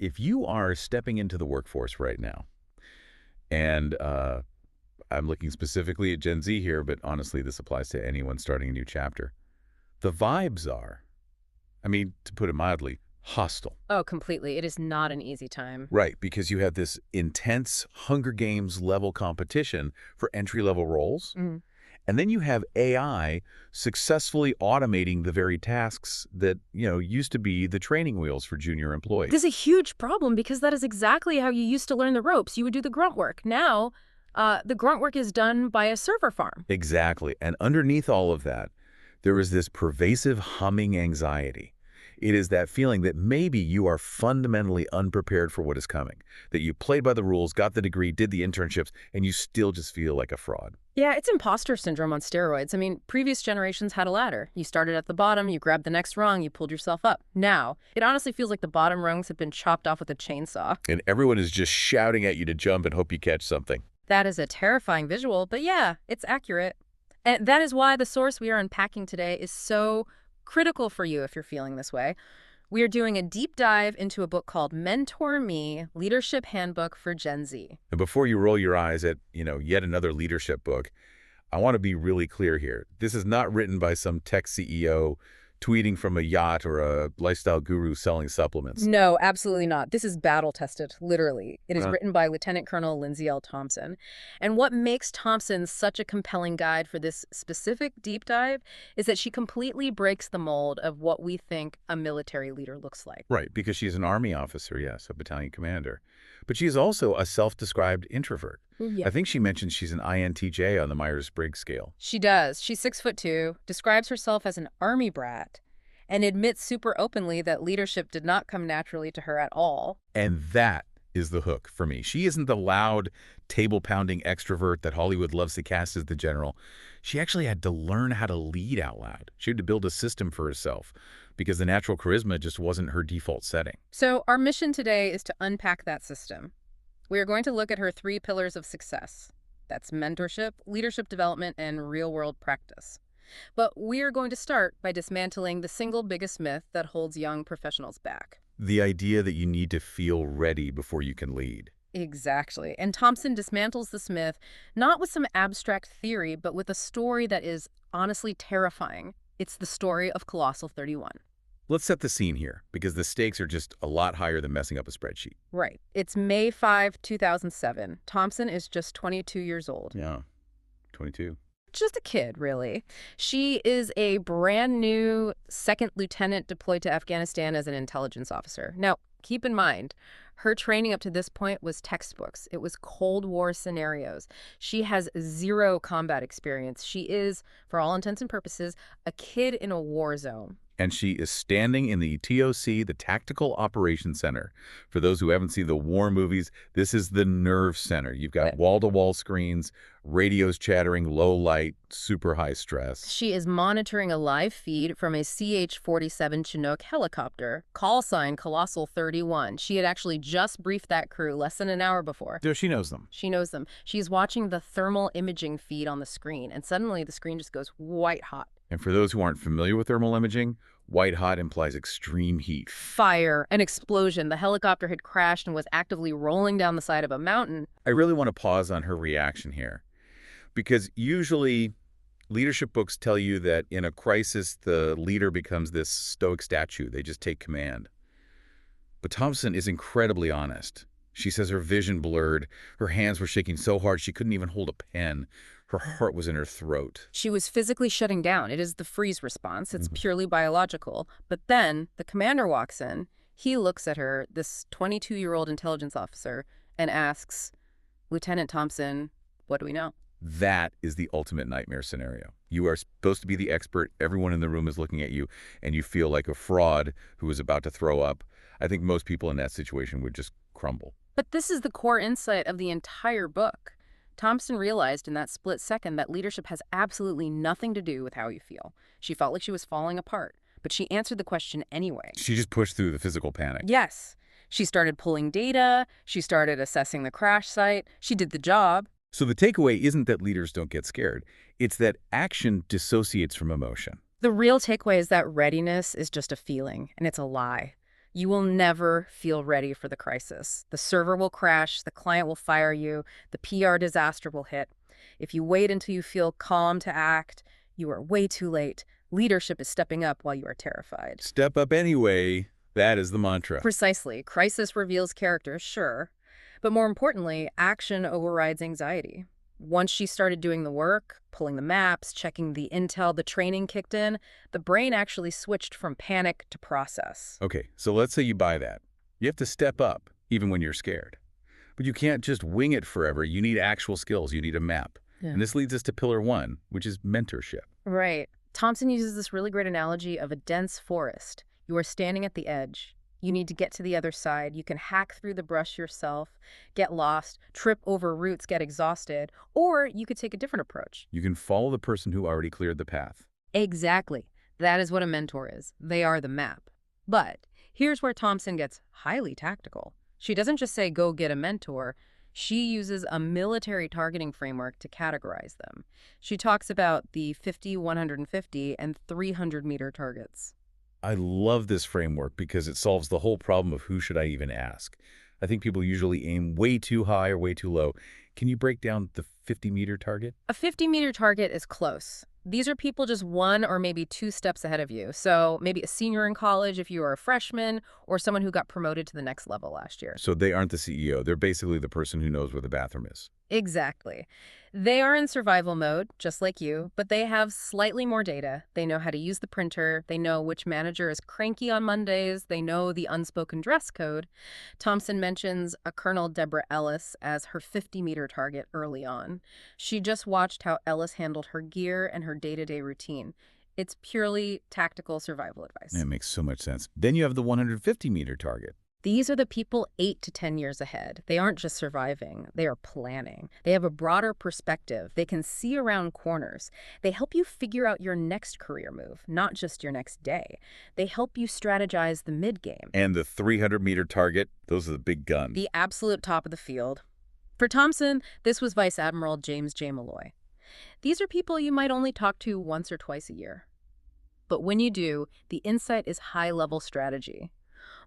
if you are stepping into the workforce right now, and I'm looking specifically at Gen Z here, but honestly, this applies to anyone starting a new chapter, the vibes are, I mean, to put it mildly, hostile. Oh, completely. It is not an easy time. Right, because you have this intense Hunger Games level competition for entry-level roles, Mhm. and then you have AI successfully automating the very tasks that, used to be the training wheels for junior This is employees. a huge problem because that is exactly how you used to learn the ropes. You would do the grunt work. Now, the grunt work is done by a server farm. Exactly. And underneath all of that, there is this pervasive humming anxiety. It is that feeling that maybe you are fundamentally unprepared for what is coming, that you played by the rules, got the degree, did the internships, and you still just feel like a fraud. Yeah, it's imposter syndrome on steroids. I mean, previous generations had a ladder. You started at the bottom, you grabbed the next rung, you pulled yourself up. Now, it honestly feels like the bottom rungs have been chopped off with a chainsaw. And everyone is just shouting at you to jump and hope you catch something. That is a terrifying visual, but yeah, it's accurate. And that is why the source we are unpacking today is so critical for you if you're feeling this way. We are doing a deep dive into a book called Mentor Me, Leadership Handbook for Gen Z. And before you roll your eyes at, yet another leadership book, I want to be really clear here. This is not written by some tech CEO tweeting from a yacht or a lifestyle guru selling supplements. No, absolutely not. This is battle-tested, literally. It is Uh, written by Lieutenant Colonel Lindsay L. Thompson. And what makes Thompson such a compelling guide for this specific deep dive is that she completely breaks the mold of what we think a military leader looks like. Right, because she's an Army officer, yes, a battalion commander. But she's also a self-described introvert. Yeah. I think she mentioned she's an INTJ on the Myers-Briggs scale. She does. She's 6'2", describes herself as an army brat, and admits super openly that leadership did not come naturally to her at all. And that is the hook for me. She isn't the loud, table-pounding extrovert that Hollywood loves to cast as the general. She actually had to learn how to lead out loud. She had to build a system for herself because the natural charisma just wasn't her default setting. So our mission today is to unpack that system. We are going to look at her 3 pillars of success. That's mentorship, leadership development, and real-world practice. But we are going to start by dismantling the single biggest myth that holds young professionals back. The idea that you need to feel ready before you can lead. Exactly. And Thompson dismantles this myth not with some abstract theory, but with a story that is honestly terrifying. It's the story of Colossal 31. Let's set the scene here, because the stakes are just a lot higher than messing up a spreadsheet. Right. It's May 5, 2007. Thompson is just 22 years old. Yeah, 22. Just a kid, really. She is a brand new second lieutenant deployed to Afghanistan as an intelligence officer. Now, keep in mind, her training up to this point was textbooks. It was Cold War scenarios. She has 0 combat experience. She is, for all intents and purposes, a kid in a war zone. And she is standing in the TOC, the Tactical Operations Center. For those who haven't seen the war movies, this is the nerve center. You've got wall-to-wall screens, radios chattering, low light, super high stress. She is monitoring a live feed from a CH-47 Chinook helicopter, call sign Colossal 31. She had actually just briefed that crew less than an hour before. So she knows them. She knows them. She's watching the thermal imaging feed on the screen, and suddenly the screen just goes white hot. And for those who aren't familiar with thermal imaging, white hot implies extreme heat. Fire, an explosion. The helicopter had crashed and was actively rolling down the side of a mountain. I really want to pause on her reaction here, because usually leadership books tell you that in a crisis, the leader becomes this stoic statue. They just take command. But Thompson is incredibly honest. She says her vision blurred. Her hands were shaking so hard she couldn't even hold a pen. Her heart was in her throat. She was physically shutting down. It is the freeze response. It's purely biological. But then the commander walks in. He looks at her, this 22-year-old intelligence officer, and asks, "Lieutenant Thompson, what do we know?" That is the ultimate nightmare scenario. You are supposed to be the expert. Everyone in the room is looking at you, and you feel like a fraud who is about to throw up. I think most people in that situation would just crumble. But this is the core insight of the entire book. Thompson realized in that split second that leadership has absolutely nothing to do with how you feel. She felt like she was falling apart, but she answered the question anyway. She just pushed through the physical panic. Yes. She started pulling data. She started assessing the crash site. She did the job. So the takeaway isn't that leaders don't get scared. It's that action dissociates from emotion. The real takeaway is that readiness is just a feeling, and it's a lie. You will never feel ready for the crisis. The server will crash, the client will fire you, the PR disaster will hit. If you wait until you feel calm to act, you are way too late. Leadership is stepping up while you are terrified. Step up anyway. That is the mantra. Precisely. Crisis reveals character, sure. But more importantly, action overrides anxiety. Once she started doing the work, pulling the maps, checking the intel, the training kicked in, the brain actually switched from panic to process. Okay, so let's say you buy that. You have to step up, even when you're scared. But you can't just wing it forever. You need actual skills. You need a map. Yeah. And this leads us to pillar one, which is mentorship. Right. Thompson uses this really great analogy of a dense forest. You are standing at the edge. You need to get to the other side. You can hack through the brush yourself, get lost, trip over roots, get exhausted, or you could take a different approach. You can follow the person who already cleared the path. Exactly. That is what a mentor is. They are the map. But here's where Thompson gets highly tactical. She doesn't just say, go get a mentor. She uses a military targeting framework to categorize them. She talks about the 50, 150, and 300-meter targets. I love this framework because it solves the whole problem of who should I even ask. I think people usually aim way too high or way too low. Can you break down the 50-meter target? A 50-meter target is close. These are people just one or maybe two steps ahead of you. So maybe a senior in college if you are a freshman, or someone who got promoted to the next level last year. So they aren't the CEO. They're basically the person who knows where the bathroom is. Exactly. They are in survival mode, just like you, but they have slightly more data. They know how to use the printer. They know which manager is cranky on Mondays. They know the unspoken dress code. Thompson mentions a Colonel Deborah Ellis as her 50-meter target early on. She just watched how Ellis handled her gear and her day-to-day routine. It's purely tactical survival advice. That makes so much sense. Then you have the 150-meter target. These are the people 8 to 10 years ahead. They aren't just surviving, they are planning. They have a broader perspective. They can see around corners. They help you figure out your next career move, not just your next day. They help you strategize the mid-game. And the 300-meter target, those are the big guns. The absolute top of the field. For Thompson, this was Vice Admiral James J. Malloy. These are people you might only talk to once or twice a year. But when you do, the insight is high-level strategy.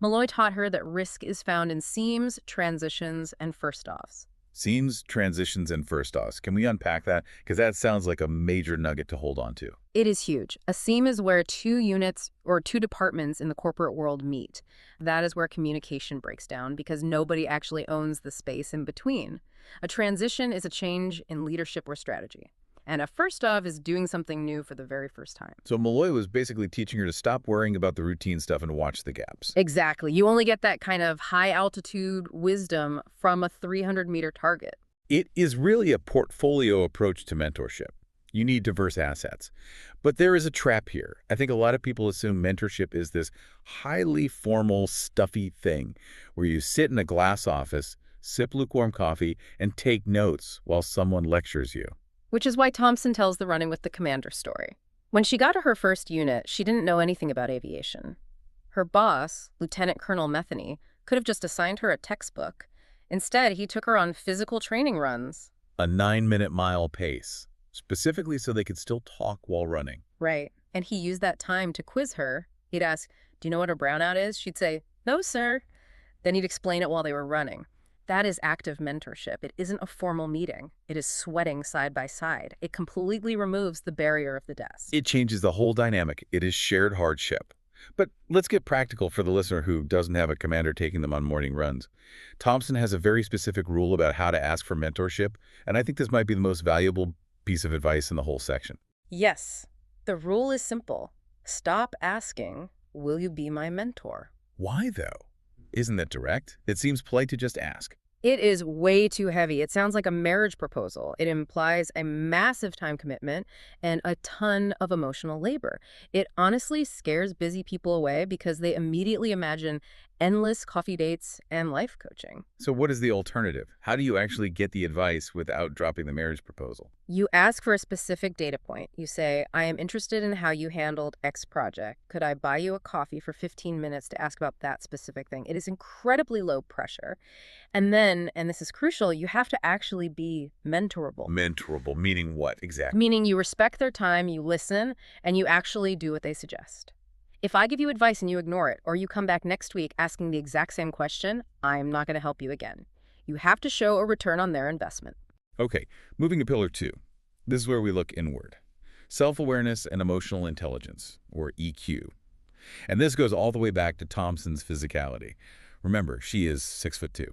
Malloy taught her that risk is found in seams, transitions, and first-offs. Seams, transitions, and first-offs. Can we unpack that? Because that sounds like a major nugget to hold on to. It is huge. A seam is where two units or two departments in the corporate world meet. That is where communication breaks down because nobody actually owns the space in between. A transition is a change in leadership or strategy. And a first-off is doing something new for the very first time. So Malloy was basically teaching her to stop worrying about the routine stuff and watch the gaps. Exactly. You only get that kind of high-altitude wisdom from a 300-meter target. It is really a portfolio approach to mentorship. You need diverse assets. But there is a trap here. I think a lot of people assume mentorship is this highly formal, stuffy thing where you sit in a glass office, sip lukewarm coffee, and take notes while someone lectures you. Which is why Thompson tells the running with the commander story. When she got to her first unit, she didn't know anything about aviation. Her boss, Lieutenant Colonel Metheny, could have just assigned her a textbook. Instead, he took her on physical training runs. A 9-minute mile pace, specifically so they could still talk while running. Right. And he used that time to quiz her. He'd ask, "Do you know what a brownout is?" She'd say, "No, sir." Then he'd explain it while they were running. That is active mentorship. It isn't a formal meeting. It is sweating side by side. It completely removes the barrier of the desk. It changes the whole dynamic. It is shared hardship. But let's get practical for the listener who doesn't have a commander taking them on morning runs. Thompson has a very specific rule about how to ask for mentorship, and I think this might be the most valuable piece of advice in the whole section. Yes. The rule is simple. Stop asking, "Will you be my mentor?" Why, though? Isn't that direct? It seems polite to just ask. It is way too heavy. It sounds like a marriage proposal. It implies a massive time commitment and a ton of emotional labor. It honestly scares busy people away because they immediately imagine endless coffee dates and life coaching. So what is the alternative? How do you actually get the advice without dropping the marriage proposal? You ask for a specific data point. You say, "I am interested in how you handled X project. Could I buy you a coffee for 15 minutes to ask about that specific thing?" It is incredibly low pressure. And then, and this is crucial, you have to actually be mentorable. Mentorable, meaning what exactly? Meaning you respect their time, you listen, and you actually do what they suggest. If I give you advice and you ignore it, or you come back next week asking the exact same question, I'm not going to help you again. You have to show a return on their investment. Okay, moving to pillar 2. This is where we look inward. Self-awareness and emotional intelligence, or EQ. And this goes all the way back to Thompson's physicality. Remember, she is 6'2".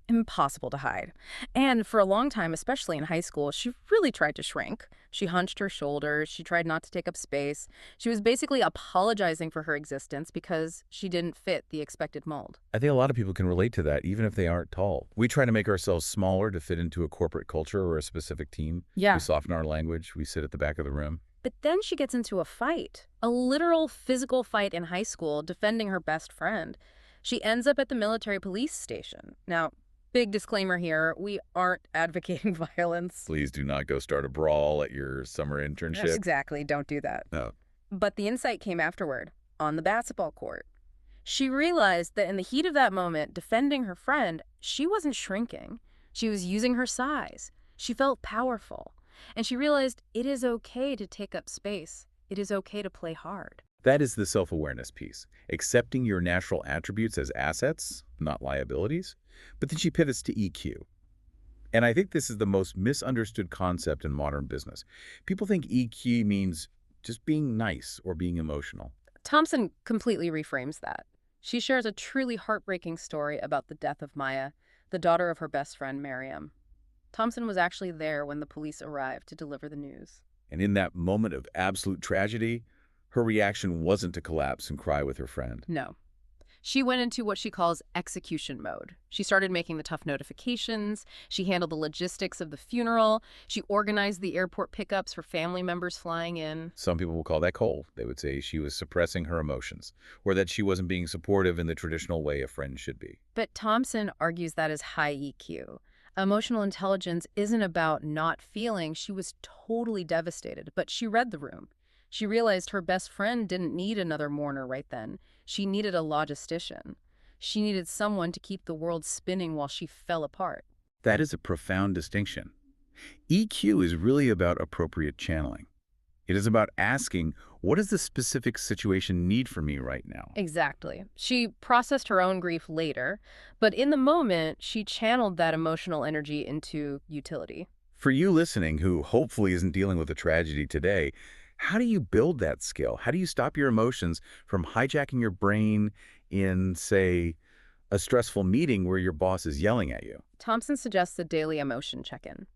Impossible to hide. And for a long time, especially in high school, she really tried to shrink. She hunched her shoulders. She tried not to take up space. She was basically apologizing for her existence because she didn't fit the expected mold. I think a lot of people can relate to that, even if they aren't tall. We try to make ourselves smaller to fit into a corporate culture or a specific team. Yeah. We soften our language. We sit at the back of the room. But then she gets into a fight, a literal physical fight in high school, defending her best friend. She ends up at the military police station. Now, big disclaimer here, we aren't advocating violence. Please do not go start a brawl at your summer Yes, internship. exactly, don't do that. No. But the insight came afterward, on the basketball court. She realized that in the heat of that moment, defending her friend, she wasn't shrinking. She was using her size. She felt powerful. And she realized it is okay to take up space. It is okay to play hard. That is the self-awareness piece, accepting your natural attributes as assets, not liabilities. But then she pivots to EQ. And I think this is the most misunderstood concept in modern business. People think EQ means just being nice or being emotional. Thompson completely reframes that. She shares a truly heartbreaking story about the death of Maya, the daughter of her best friend, Miriam. Thompson was actually there when the police arrived to deliver the news. And in that moment of absolute tragedy, her reaction wasn't to collapse and cry with her friend. No. She went into what she calls execution mode. She started making the tough notifications. She handled the logistics of the funeral. She organized the airport pickups for family members flying in. Some people will call that cold. They would say she was suppressing her emotions, or that she wasn't being supportive in the traditional way a friend should be. But Thompson argues that is high EQ. Emotional intelligence isn't about not feeling. She was totally devastated, but she read the room. She realized her best friend didn't need another mourner right then. She needed a logistician. She needed someone to keep the world spinning while she fell apart. That is a profound distinction. EQ is really about appropriate channeling. It is about asking, what does the specific situation need from me right now? Exactly. She processed her own grief later, but in the moment, she channeled that emotional energy into utility. For you listening, who hopefully isn't dealing with a tragedy today, how do you build that skill? How do you stop your emotions from hijacking your brain in, say, a stressful meeting where your boss is yelling at you? Thompson suggests a daily emotion check-in.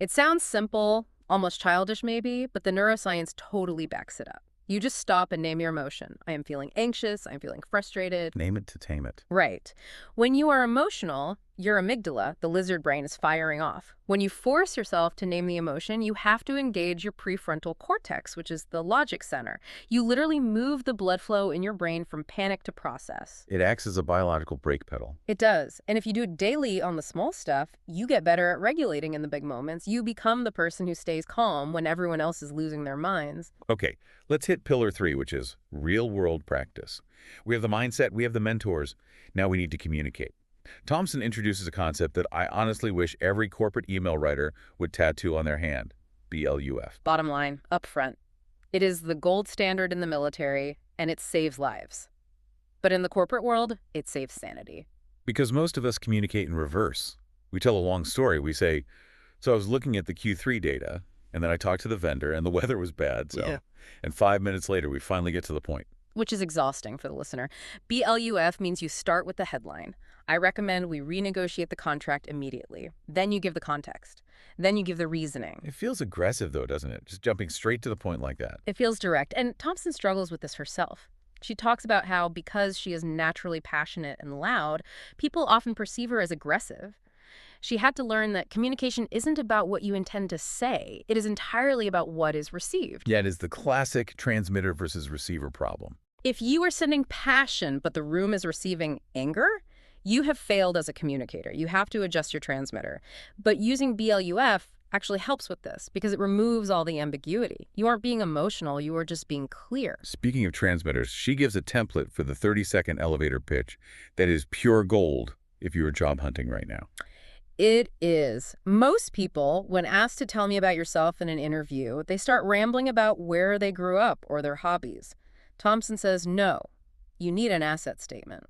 It sounds simple, almost childish maybe, but the neuroscience totally backs it up. You just stop and name your emotion. I am feeling anxious. I'm feeling frustrated. Name it to tame it. Right. When you are emotional, your amygdala, the lizard brain, is firing off. When you force yourself to name the emotion, you have to engage your prefrontal cortex, which is the logic center. You literally move the blood flow in your brain from panic to process. It acts as a biological brake pedal. It does. And if you do it daily on the small stuff, you get better at regulating in the big moments. You become the person who stays calm when everyone else is losing their minds. Okay, let's hit pillar 3, which is real-world practice. We have the mindset, we have the mentors. Now we need to communicate. Thompson introduces a concept that I honestly wish every corporate email writer would tattoo on their hand, BLUF. Bottom line, up front. It is the gold standard in the military, and it saves lives. But in the corporate world, it saves sanity. Because most of us communicate in reverse. We tell a long story. We say, so I was looking at the Q3 data, and then I talked to the vendor, and the weather was bad, so. Yeah. And 5 minutes later, we finally get to the point. Which is exhausting for the listener. BLUF means you start with the headline. I recommend we renegotiate the contract immediately. Then you give the context. Then you give the reasoning. It feels aggressive, though, doesn't it? Just jumping straight to the point like that. It feels direct. And Thompson struggles with this herself. She talks about how because she is naturally passionate and loud, people often perceive her as aggressive. She had to learn that communication isn't about what you intend to say. It is entirely about what is received. Yeah, it is the classic transmitter versus receiver problem. If you are sending passion, but the room is receiving anger, you have failed as a communicator. You have to adjust your transmitter. But using BLUF actually helps with this because it removes all the ambiguity. You aren't being emotional, you are just being clear. Speaking of transmitters, she gives a template for the 30-second elevator pitch that is pure gold if you are job hunting right now. It is. Most people, when asked to tell me about yourself in an interview, they start rambling about where they grew up or their hobbies. Thompson says no. You need an asset statement.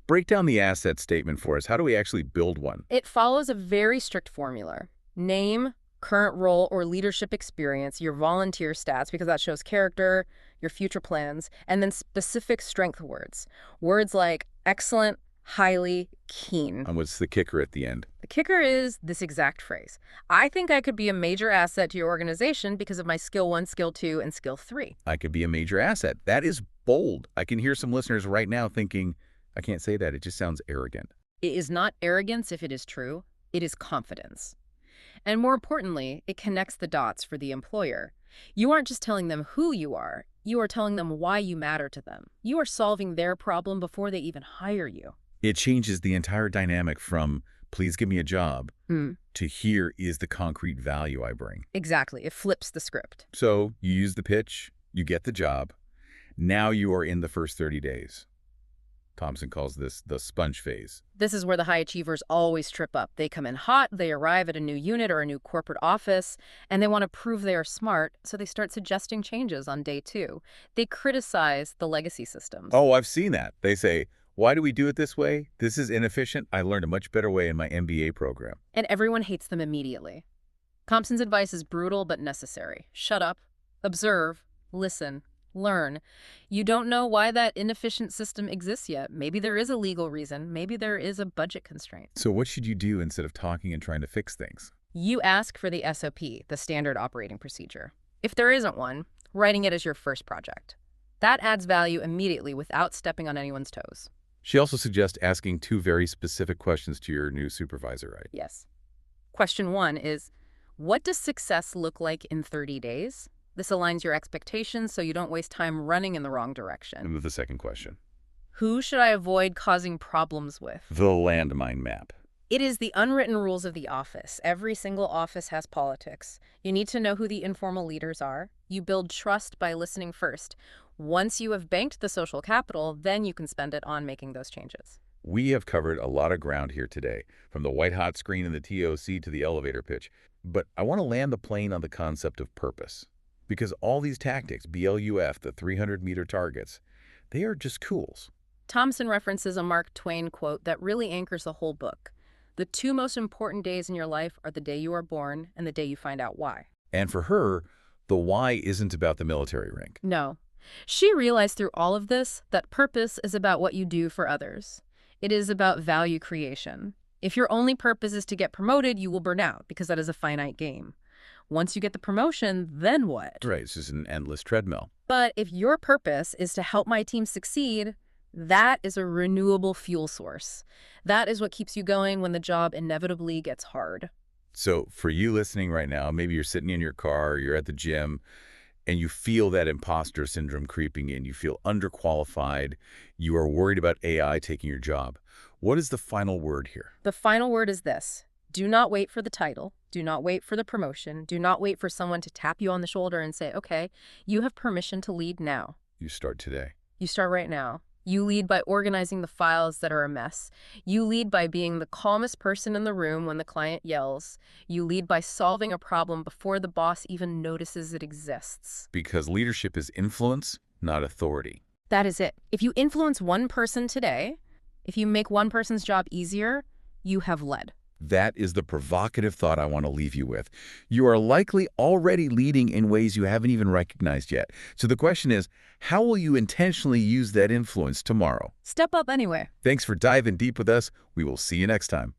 Break down the asset statement for us. How do we actually build one? It follows a very strict formula. Name, current role or leadership experience, your volunteer stats, because that shows character, your future plans, and then specific strength words. Words like excellent, highly, keen. And what's the kicker at the end? The kicker is this exact phrase. I think I could be a major asset to your organization because of my skill 1, skill 2, and skill 3. I could be a major asset. That is bold. I can hear some listeners right now thinking, I can't say that. It just sounds arrogant. It is not arrogance if it is true. It is confidence. And more importantly, it connects the dots for the employer. You aren't just telling them who you are telling them why you matter to them. You are solving their problem before they even hire you. It changes the entire dynamic from, please give me a job, to here is the concrete value I bring. Exactly. It flips the script. So you use the pitch, you get the job. Now you are in the first 30 days. Thompson calls this the sponge phase. This is where the high achievers always trip up. They come in hot, they arrive at a new unit or a new corporate office, and they want to prove they are smart, so they start suggesting changes on day 2. They criticize the legacy systems. Oh, I've seen that. They say, why do we do it this way? This is inefficient. I learned a much better way in my MBA program. And everyone hates them immediately. Thompson's advice is brutal but necessary. Shut up, observe, listen, learn. You don't know why that inefficient system exists yet. Maybe there is a legal reason. Maybe there is a budget constraint. So what should you do instead of talking and trying to fix things? You ask for the SOP, the standard operating procedure. If there isn't one, writing it as your first project. That adds value immediately without stepping on anyone's toes. She also suggests asking 2 very specific questions to your new supervisor, right? Yes. Question 1 is, what does success look like in 30 days? This aligns your expectations so you don't waste time running in the wrong direction. And with the second question. Who should I avoid causing problems with? The landmine map. It is the unwritten rules of the office. Every single office has politics. You need to know who the informal leaders are. You build trust by listening first. Once you have banked the social capital, then you can spend it on making those changes. We have covered a lot of ground here today, from the white-hot screen in the TOC to the elevator pitch. But I want to land the plane on the concept of purpose. Because all these tactics, BLUF, the 300-meter targets, they are just tools. Thompson references a Mark Twain quote that really anchors the whole book. The 2 most important days in your life are the day you are born and the day you find out why. And for her, the why isn't about the military rank. No. She realized through all of this that purpose is about what you do for others. It is about value creation. If your only purpose is to get promoted, you will burn out because that is a finite game. Once you get the promotion, then what? Right, it's just an endless treadmill. But if your purpose is to help my team succeed, that is a renewable fuel source. That is what keeps you going when the job inevitably gets hard. So for you listening right now, maybe you're sitting in your car, or you're at the gym, and you feel that imposter syndrome creeping in. You feel underqualified. You are worried about AI taking your job. What is the final word here? The final word is this. Do not wait for the title. Do not wait for the promotion. Do not wait for someone to tap you on the shoulder and say, okay, you have permission to lead now. You start today. You start right now. You lead by organizing the files that are a mess. You lead by being the calmest person in the room when the client yells. You lead by solving a problem before the boss even notices it exists. Because leadership is influence, not authority. That is it. If you influence one person today, if you make one person's job easier, you have led. That is the provocative thought I want to leave you with. You are likely already leading in ways you haven't even recognized yet. So the question is, how will you intentionally use that influence tomorrow? Step up anyway. Thanks for diving deep with us. We will see you next time.